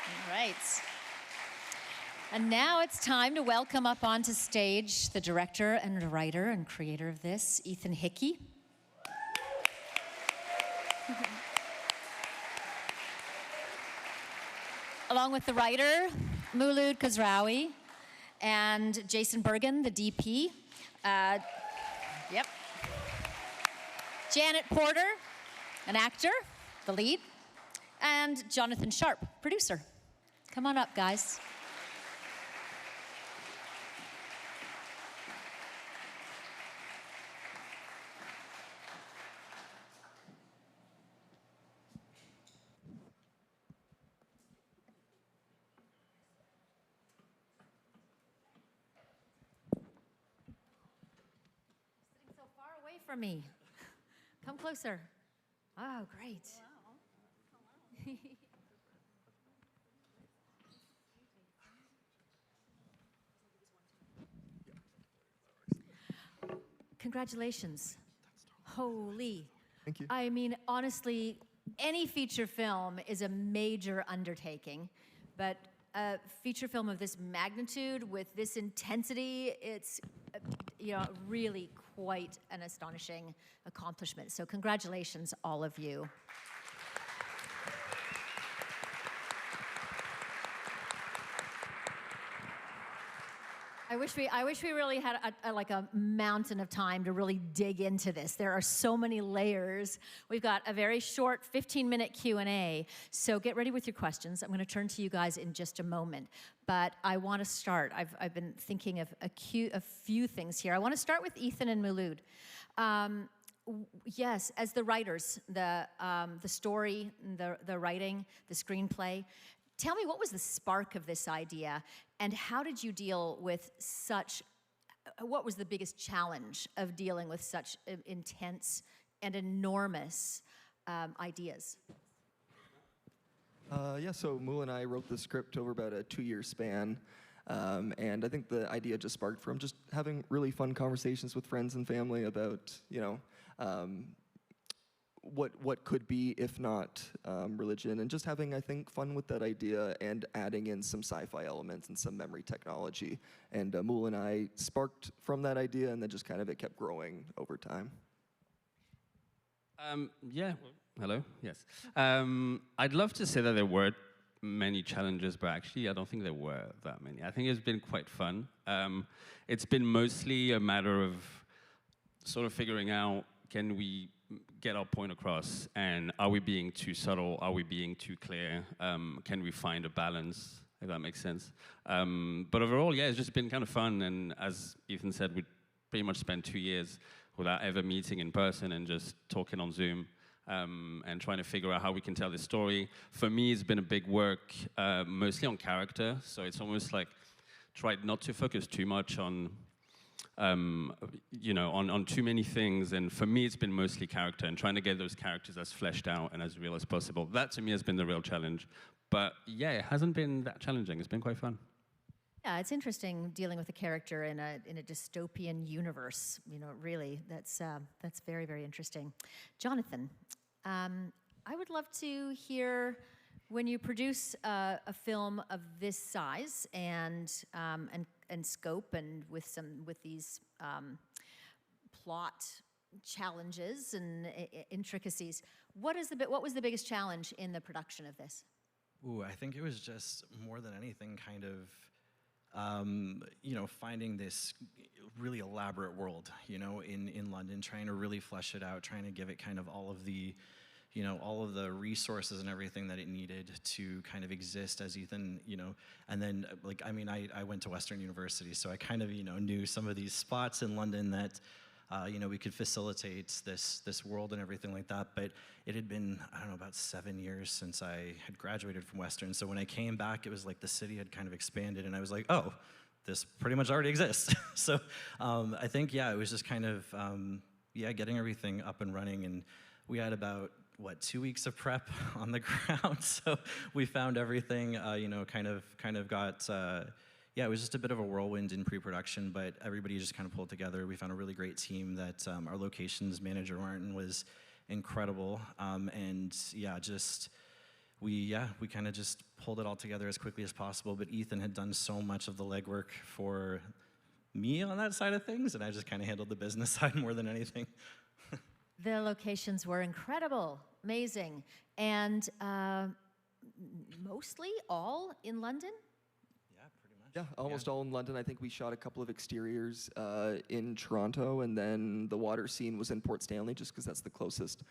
All right. And now it's time to welcome up onto stage the director and writer and creator of this, Ethan Hickey. Along with the writer, Maulud Khosraoui, and Jason Bergen, the DP. Yep. Janet Porter, an actor, the lead, and Jonathan Sharp, producer. Come on up, guys. Sitting so far away from me. Come closer. Oh, great. Wow. Congratulations. Holy. Thank you. I mean, honestly, any feature film is a major undertaking, but a feature film of this magnitude with this intensity, it's really quite an astonishing accomplishment. So congratulations, all of you. I wish we really had a mountain of time to really dig into this. There are so many layers. We've got a very short 15-minute Q&A, so get ready with your questions. I'm going to turn to you guys in just a moment, but I want to start. I've been thinking of a few things here. I want to start with Ethan and Maulud. Yes, as the writers, the story, the writing, the screenplay. Tell me, what was the spark of this idea, and how did you deal with what was the biggest challenge of dealing with such intense and enormous ideas? So Moul and I wrote the script over about a 2-year span, and I think the idea just sparked from just having really fun conversations with friends and family about, what could be, if not religion, and just having, I think, fun with that idea and adding in some sci-fi elements and some memory technology. And Moul and I sparked from that idea, and then just kind of it kept growing over time. Hello, yes. I'd love to say that there were many challenges, but actually I don't think there were that many. I think it's been quite fun. It's been mostly a matter of sort of figuring out, can we get our point across, and are we being too subtle? Are we being too clear? Can we find a balance, if that makes sense? But overall, yeah, it's just been kind of fun, and as Ethan said, we pretty much spent 2 years without ever meeting in person and just talking on Zoom, and trying to figure out how we can tell this story. For me, it's been a big work, mostly on character, so it's almost like tried not to focus too much on on too many things, and for me it's been mostly character and trying to get those characters as fleshed out and as real as possible. That to me has been the real challenge, but yeah, it hasn't been that challenging. It's been quite fun. Yeah, it's interesting dealing with a character in a dystopian universe. Really, that's very, very interesting. Jonathan, I would love to hear, when you produce a film of this size and scope, and with these plot challenges and intricacies, what was the biggest challenge in the production of this? Ooh, I think it was just more than anything kind of finding this really elaborate world, in London, trying to really flesh it out, trying to give it kind of all of the resources and everything that it needed to kind of exist as Ethan, and then, I went to Western University, so I kind of, knew some of these spots in London that, we could facilitate this world and everything like that, but it had been, I don't know, about 7 years since I had graduated from Western, so when I came back, it was like the city had kind of expanded, and I was like, oh, this pretty much already exists. So I think, it was just kind of, getting everything up and running, and we had about 2 weeks of prep on the ground, so we found everything, kind of got, it was just a bit of a whirlwind in pre-production, but everybody just kind of pulled together. We found a really great team that our locations manager, Martin, was incredible, and we kind of just pulled it all together as quickly as possible. But Ethan had done so much of the legwork for me on that side of things, and I just kind of handled the business side more than anything. The locations were incredible, amazing, and mostly all in London? Yeah, pretty much. Yeah, almost all in London. I think we shot a couple of exteriors in Toronto, and then the water scene was in Port Stanley, just because that's the closest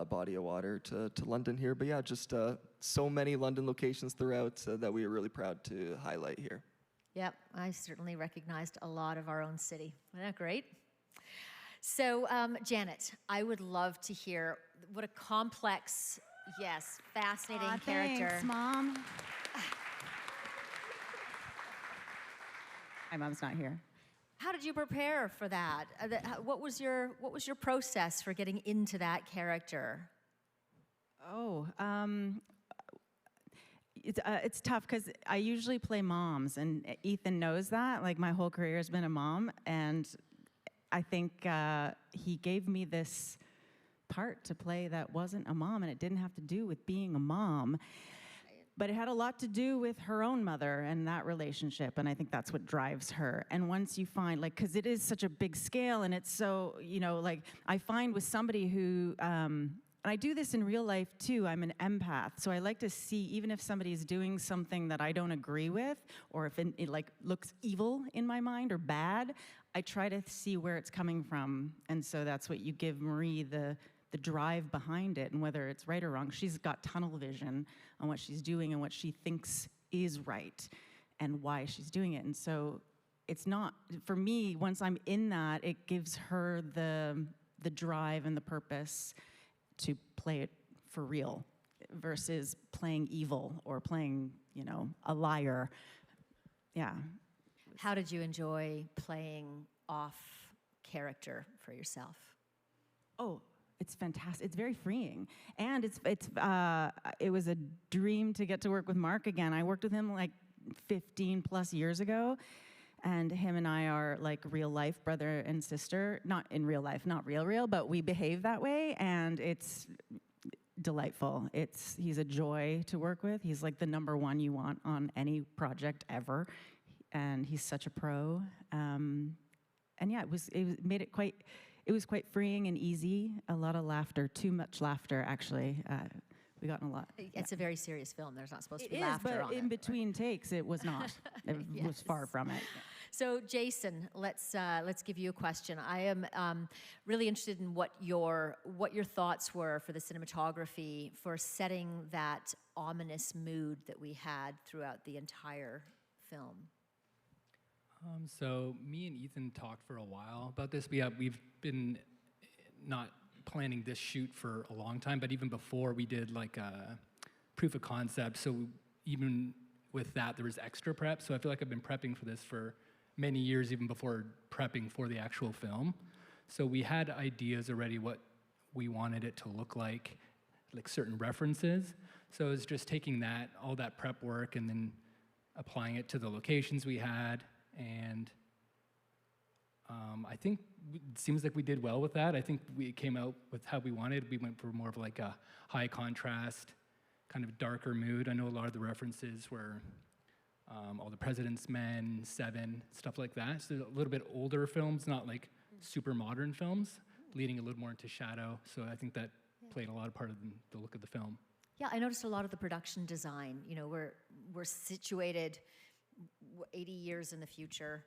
body of water to London here. But yeah, just so many London locations throughout that we are really proud to highlight here. Yep, I certainly recognized a lot of our own city. Isn't that great? So, Janet, I would love to hear what a complex, yes, fascinating character. Thanks, Mom. My mom's not here. How did you prepare for that? What was your process for getting into that character? Oh, it's tough because I usually play moms, and Ethan knows that. Like, my whole career has been a mom, and I think he gave me this part to play that wasn't a mom, and it didn't have to do with being a mom, but it had a lot to do with her own mother and that relationship, and I think that's what drives her. And once you find, like, because it is such a big scale, and it's so, you know, like, I find with somebody who, and I do this in real life too, I'm an empath, so I like to see, even if somebody's doing something that I don't agree with, or if it like looks evil in my mind or bad, I try to see where it's coming from. And so that's what you give Marie, the drive behind it, and whether it's right or wrong. She's got tunnel vision on what she's doing and what she thinks is right and why she's doing it. And so it's not, for me, once I'm in that, it gives her the drive and the purpose to play it for real versus playing evil or playing, you know, a liar. Yeah. How did you enjoy playing off character for yourself? Oh, it's fantastic. It's very freeing. And it was a dream to get to work with Mark again. I worked with him like 15 plus years ago, and him and I are like real life brother and sister. Not in real life, not real, but we behave that way, and it's delightful. He's a joy to work with. He's like the #1 you want on any project ever, and he's such a pro. And yeah, it was quite freeing and easy. A lot of laughter, too much laughter actually. We got in a lot. It's a very serious film. There's not supposed to be It is, laughter on but it. in between takes, it was not. It was far from it. So, Jason, let's give you a question. I am really interested in what your thoughts were for the cinematography for setting that ominous mood that we had throughout the entire film. So me and Ethan talked for a while about this. We've been not planning this shoot for a long time, but even before we did like a proof of concept. So even with that, there was extra prep. So I feel like I've been prepping for this for many years, even before prepping for the actual film. So we had ideas already what we wanted it to look like certain references. So it was just taking that, all that prep work, and then applying it to the locations we had. And I think it seems like we did well with that. I think we came out with how we wanted. We went for more of like a high contrast, kind of darker mood. I know a lot of the references were all the President's Men, Seven, stuff like that. So a little bit older films, not like super modern films, leading a little more into shadow. So I think that played a lot of part of the look of the film. Yeah, I noticed a lot of the production design. You know, we're situated 80 years in the future,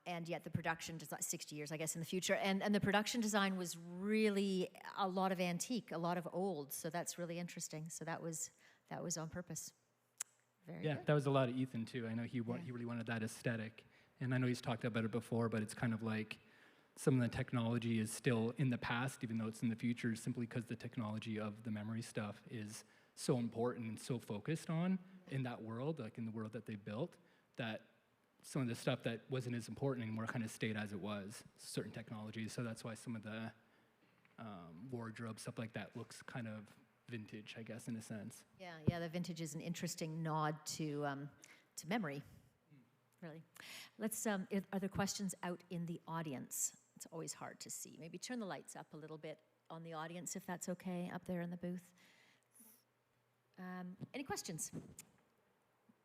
and yet the production design, 60 years, I guess, in the future, and the production design was really a lot of antique, a lot of old. So that's really interesting. So that was on purpose. Very good. That was a lot of Ethan too. I know he really wanted that aesthetic, and I know he's talked about it before, but it's kind of like some of the technology is still in the past, even though it's in the future, simply because the technology of the memory stuff is so important and so focused on in that world, like in the world that they built, that some of the stuff that wasn't as important anymore kind of stayed as it was, certain technologies. So that's why some of the wardrobe, stuff like that looks kind of vintage, I guess, in a sense. Yeah, the vintage is an interesting nod to memory, really. Let's, are there questions out in the audience? It's always hard to see. Maybe turn the lights up a little bit on the audience, if that's okay, up there in the booth. Any questions?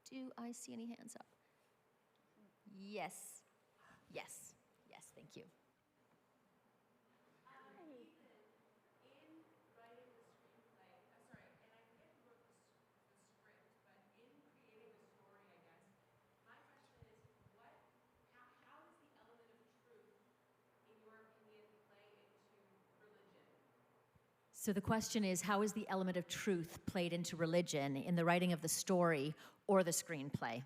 Do I see any hands up? Yes. Yes. Yes, thank you. So the question is, how is the element of truth played into religion in the writing of the story or the screenplay?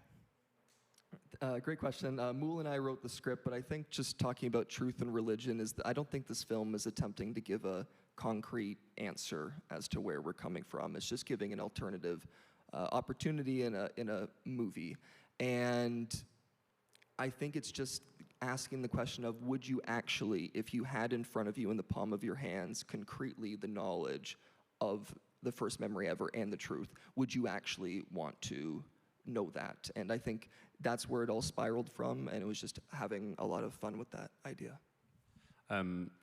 Great question. Mool and I wrote the script, but I think just talking about truth and religion I don't think this film is attempting to give a concrete answer as to where we're coming from. It's just giving an alternative opportunity in a movie. And I think it's just asking the question of, would you actually, if you had in front of you in the palm of your hands concretely the knowledge of the first memory ever and the truth, would you actually want to know that? And I think that's where it all spiraled from, and it was just having a lot of fun with that idea.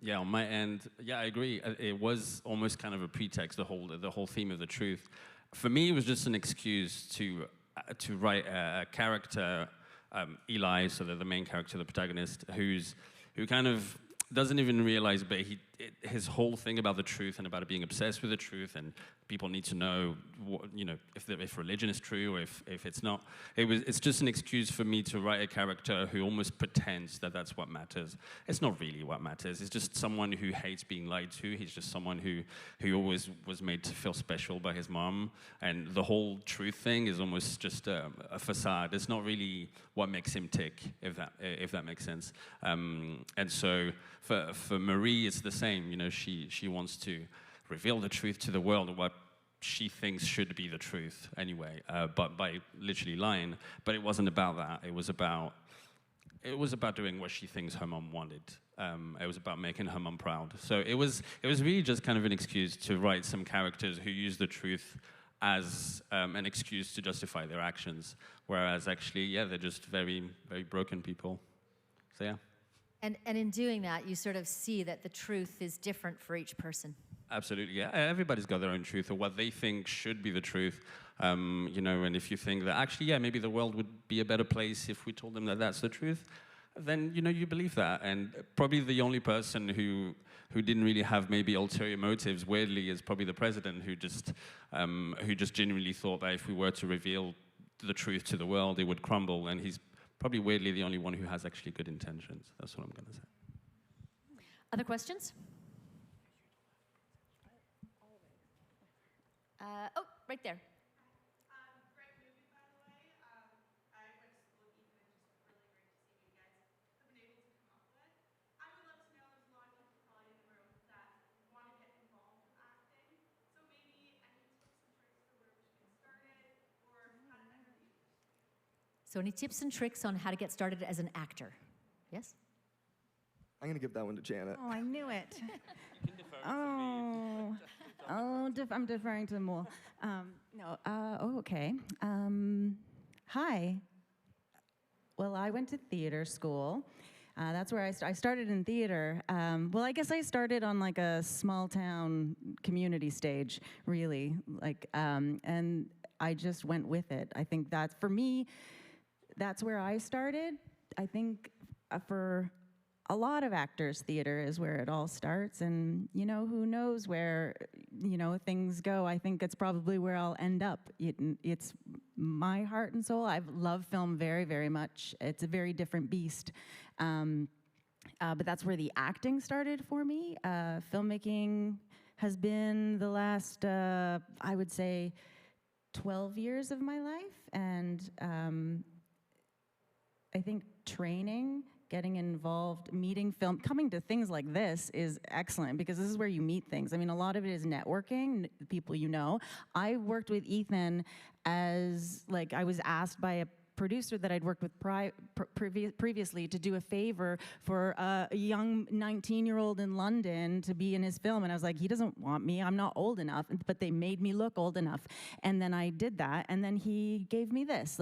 Yeah, on my end, yeah, I agree. It was almost kind of a pretext, the whole theme of the truth. For me, it was just an excuse to write a character, Eli, so the main character, the protagonist, who kind of doesn't even realize, but his whole thing about the truth and about being obsessed with the truth, and people need to know, if religion is true or if it's not. It's just an excuse for me to write a character who almost pretends that that's what matters. It's not really what matters. It's just someone who hates being lied to. He's just someone who always was made to feel special by his mom, and the whole truth thing is almost just a facade. It's not really what makes him tick, if that makes sense. And so for Marie, it's the same. She wants to reveal the truth to the world, what she thinks should be the truth anyway, but by literally lying. But it wasn't about that. It was about doing what she thinks her mom wanted. It was about making her mom proud. So it was really just kind of an excuse to write some characters who use the truth as an excuse to justify their actions, whereas actually, yeah, they're just very, very broken people. So yeah. And in doing that, you sort of see that the truth is different for each person. Absolutely, yeah. Everybody's got their own truth, or what they think should be the truth. And if you think that actually, yeah, maybe the world would be a better place if we told them that that's the truth, then you believe that. And probably the only person who didn't really have maybe ulterior motives, weirdly, is probably the president, who just genuinely thought that if we were to reveal the truth to the world, it would crumble. And he's probably weirdly the only one who has actually good intentions. That's what I'm going to say. Other questions? Right there. Great movie, by the way. I went to school with Ethan, and just really great to see what you guys have been able to come up with. I would love to know, there's a lot of people probably in the room that want to get involved with acting. So maybe any tips and tricks for where we should get started, or how to enter the industry? So any tips and tricks on how to get started as an actor? Yes? I'm going to give that one to Janet. Oh, I knew it. I'm deferring to Mool. Okay. Hi. Well, I went to theater school. That's where I started in theater. I guess I started on like a small town community stage, really. And I just went with it. I think that for me, that's where I started. I think for a lot of actors, theater is where it all starts, and who knows where things go. I think it's probably where I'll end up. It's my heart and soul. I love film very, very much. It's a very different beast, but that's where the acting started for me. Filmmaking has been the last, I would say, 12 years of my life, and I think training, getting involved, meeting film, coming to things like this is excellent, because this is where you meet things. I mean, a lot of it is networking, people you know. I worked with Ethan as, I was asked by a producer that I'd worked with previously to do a favor for a young 19-year-old in London to be in his film. And I was like, he doesn't want me, I'm not old enough, but they made me look old enough. And then I did that, and then he gave me this.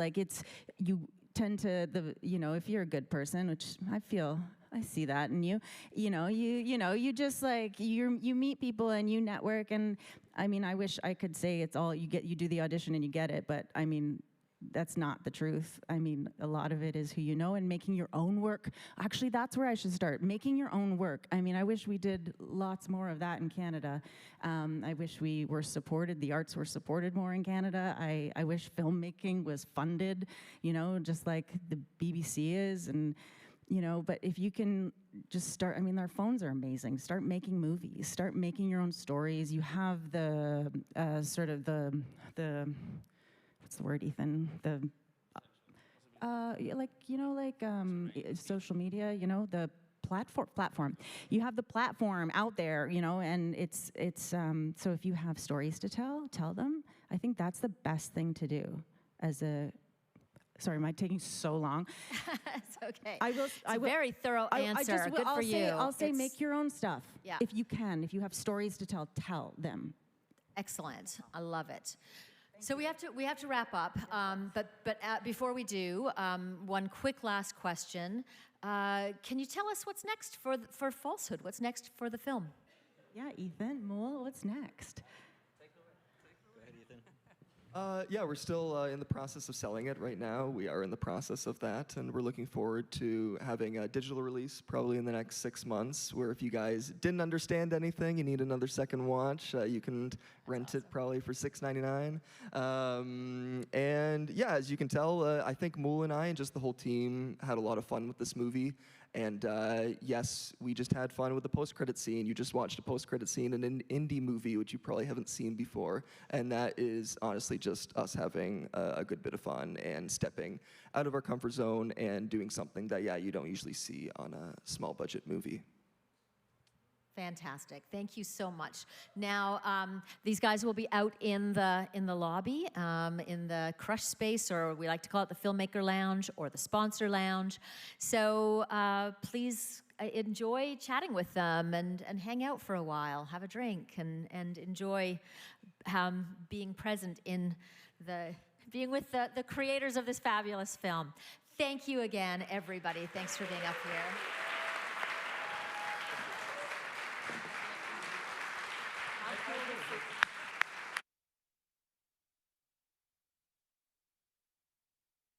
You tend to, if you're a good person, which I feel I see that in you. You just like you meet people and you network. And I mean, I wish I could say it's all you get. You do the audition and you get it, but I mean, that's not the truth. I mean, a lot of it is who you know and making your own work. Actually, that's where I should start, making your own work. I mean, I wish we did lots more of that in Canada. I wish we were supported, the arts were supported more in Canada. I wish filmmaking was funded, just like the BBC is. And, but if you can just start, I mean, our phones are amazing. Start making movies, start making your own stories. You have the sort of the what's the word, Ethan? Social media, the platform. You have the platform out there, and it's so if you have stories to tell them. I think that's the best thing to do sorry, am I taking so long? It's okay. It's a very thorough answer. Good for you. I'll say make your own stuff. Yeah. If you can, if you have stories to tell them. Excellent. I love it. So we have to wrap up, but before we do, one quick last question: can you tell us what's next for Falsehood? What's next for the film? Yeah, Ethan, Mool, what's next? Yeah, we're still in the process of selling it right now. We are in the process of that, and we're looking forward to having a digital release probably in the next 6 months, where if you guys didn't understand anything, you need another second watch, you can rent it probably for $6.99. And yeah, as you can tell, I think Mool and I and just the whole team had a lot of fun with this movie. And yes, we just had fun with the post-credit scene. You just watched a post-credit scene in an indie movie, which you probably haven't seen before. And that is honestly just us having a good bit of fun and stepping out of our comfort zone and doing something that, yeah, you don't usually see on a small budget movie. Fantastic. Thank you so much. Now, these guys will be out in the lobby, in the crush space, or we like to call it the Filmmaker Lounge or the Sponsor Lounge. So please enjoy chatting with them and hang out for a while, have a drink, and enjoy being present in being with the creators of this fabulous film. Thank you again, everybody. Thanks for being up here. How cool is it?